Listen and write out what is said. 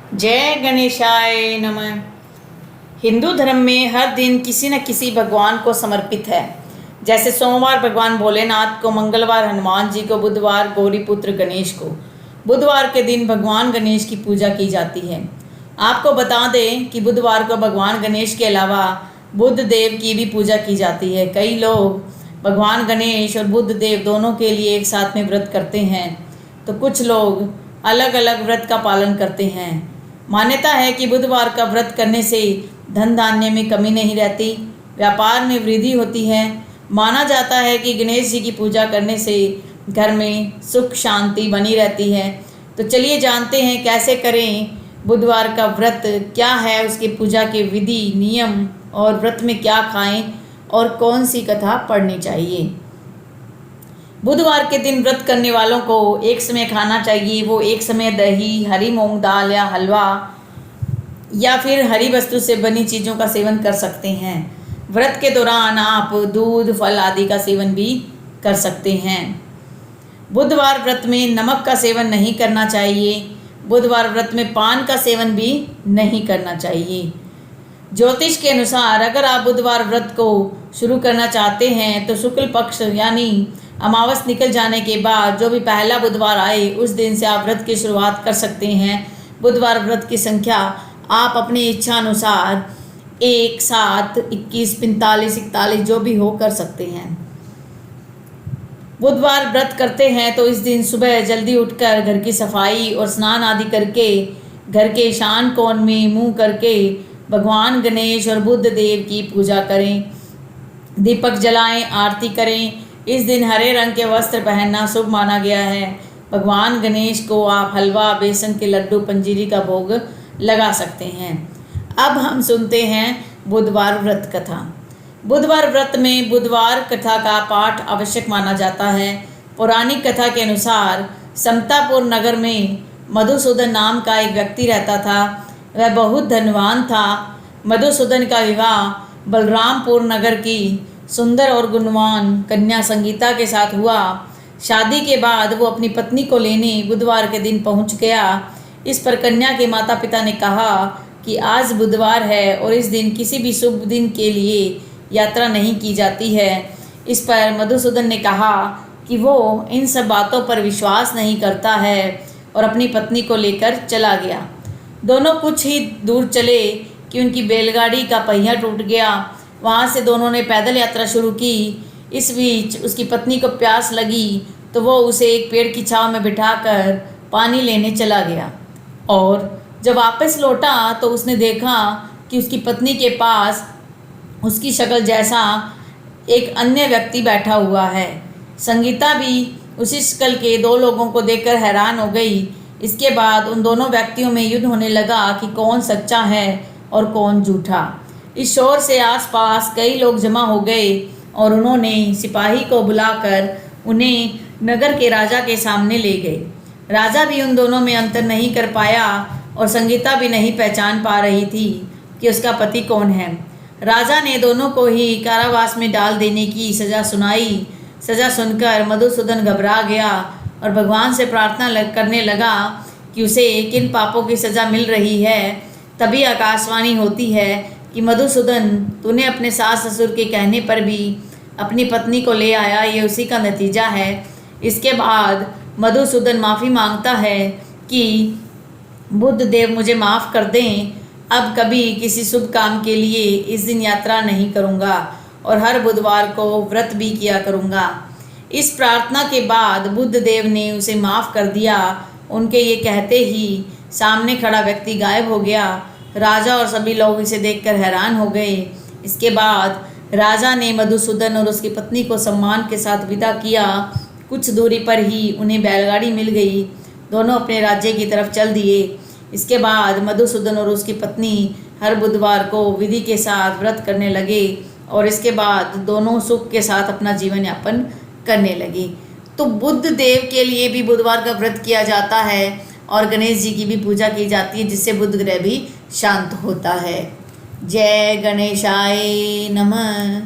जय गणेशाय नमः। हिंदू धर्म में हर दिन किसी न किसी भगवान को समर्पित है। जैसे सोमवार भगवान भोलेनाथ को, मंगलवार हनुमान जी को, बुधवार गौरीपुत्र गणेश को। बुधवार के दिन भगवान गणेश की पूजा की जाती है। आपको बता दें कि बुधवार को भगवान गणेश के अलावा बुध देव की भी पूजा की जाती है। कई लोग भगवान गणेश और बुध देव दोनों के लिए एक साथ में व्रत करते हैं, तो कुछ लोग अलग अलग व्रत का पालन करते हैं। मान्यता है कि बुधवार का व्रत करने से धन धान्य में कमी नहीं रहती, व्यापार में वृद्धि होती है। माना जाता है कि गणेश जी की पूजा करने से घर में सुख शांति बनी रहती है। तो चलिए जानते हैं कैसे करें बुधवार का व्रत, क्या है उसकी पूजा के विधि नियम, और व्रत में क्या खाएं और कौन सी कथा पढ़नी चाहिए। बुधवार के दिन व्रत करने वालों को एक समय खाना चाहिए। वो एक समय दही, हरी मूंग दाल या हलवा या फिर हरी वस्तु से बनी चीज़ों का सेवन कर सकते हैं। व्रत के दौरान आप दूध, फल आदि का सेवन भी कर सकते हैं। बुधवार व्रत में नमक का सेवन नहीं करना चाहिए। बुधवार व्रत में पान का सेवन भी नहीं करना चाहिए। ज्योतिष के अनुसार अगर आप बुधवार व्रत को शुरू करना चाहते हैं तो शुक्ल पक्ष यानी अमावस निकल जाने के बाद जो भी पहला बुधवार आए उस दिन से आप व्रत की शुरुआत कर सकते हैं। बुधवार व्रत की संख्या आप अपनी इच्छा अनुसार 1, 7, 21, 45, 41 जो भी हो कर सकते हैं। बुधवार व्रत करते हैं तो इस दिन सुबह जल्दी उठकर घर की सफाई और स्नान आदि करके घर के ईशान कोण में मुंह करके भगवान गणेश और बुध देव की पूजा करें, दीपक जलाएं, आरती करें। इस दिन हरे रंग के वस्त्र पहनना शुभ माना गया है। भगवान गणेश को आप हलवा, बेसन के लड्डू, पंजीरी का भोग लगा सकते हैं। अब हम सुनते हैं बुधवार व्रत कथा। बुधवार व्रत में बुधवार कथा का पाठ आवश्यक माना जाता है। पौराणिक कथा के अनुसार समतापुर नगर में मधुसूदन नाम का एक व्यक्ति रहता था। वह बहुत धनवान था। मधुसूदन का विवाह बलरामपुर नगर की सुंदर और गुणवान कन्या संगीता के साथ हुआ। शादी के बाद वो अपनी पत्नी को लेने बुधवार के दिन पहुंच गया। इस पर कन्या के माता पिता ने कहा कि आज बुधवार है और इस दिन किसी भी शुभ दिन के लिए यात्रा नहीं की जाती है। इस पर मधुसूदन ने कहा कि वो इन सब बातों पर विश्वास नहीं करता है और अपनी पत्नी को लेकर चला गया। दोनों कुछ ही दूर चले कि उनकी बैलगाड़ी का पहिया टूट गया। वहाँ से दोनों ने पैदल यात्रा शुरू की। इस बीच उसकी पत्नी को प्यास लगी तो वो उसे एक पेड़ की छांव में बिठाकर पानी लेने चला गया, और जब वापस लौटा तो उसने देखा कि उसकी पत्नी के पास उसकी शक्ल जैसा एक अन्य व्यक्ति बैठा हुआ है। संगीता भी उसी शक्ल के 2 लोगों को देखकर हैरान हो गई। इसके बाद उन दोनों व्यक्तियों में युद्ध होने लगा कि कौन सच्चा है और कौन झूठा। इस शोर से आसपास कई लोग जमा हो गए और उन्होंने सिपाही को बुलाकर उन्हें नगर के राजा के सामने ले गए। राजा भी उन दोनों में अंतर नहीं कर पाया और संगीता भी नहीं पहचान पा रही थी कि उसका पति कौन है। राजा ने दोनों को ही कारावास में डाल देने की सज़ा सुनाई। सज़ा सुनकर मधुसूदन घबरा गया और भगवान से प्रार्थना करने लगा कि उसे किन पापों की सज़ा मिल रही है। तभी आकाशवाणी होती है कि मधुसूदन, तूने अपने सास ससुर के कहने पर भी अपनी पत्नी को ले आया, ये उसी का नतीजा है। इसके बाद मधुसूदन माफ़ी मांगता है कि बुध देव मुझे माफ़ कर दें, अब कभी किसी शुभ काम के लिए इस दिन यात्रा नहीं करूँगा और हर बुधवार को व्रत भी किया करूँगा। इस प्रार्थना के बाद बुध देव ने उसे माफ़ कर दिया। उनके ये कहते ही सामने खड़ा व्यक्ति गायब हो गया। राजा और सभी लोग इसे देखकर हैरान हो गए। इसके बाद राजा ने मधुसूदन और उसकी पत्नी को सम्मान के साथ विदा किया। कुछ दूरी पर ही उन्हें बैलगाड़ी मिल गई। दोनों अपने राज्य की तरफ चल दिए। इसके बाद मधुसूदन और उसकी पत्नी हर बुधवार को विधि के साथ व्रत करने लगे और इसके बाद दोनों सुख के साथ अपना जीवन यापन करने लगे। तो बुध देव के लिए भी बुधवार का व्रत किया जाता है और गणेश जी की भी पूजा की जाती है, जिससे बुध ग्रह भी शांत होता है। जय गणेशाय नमः।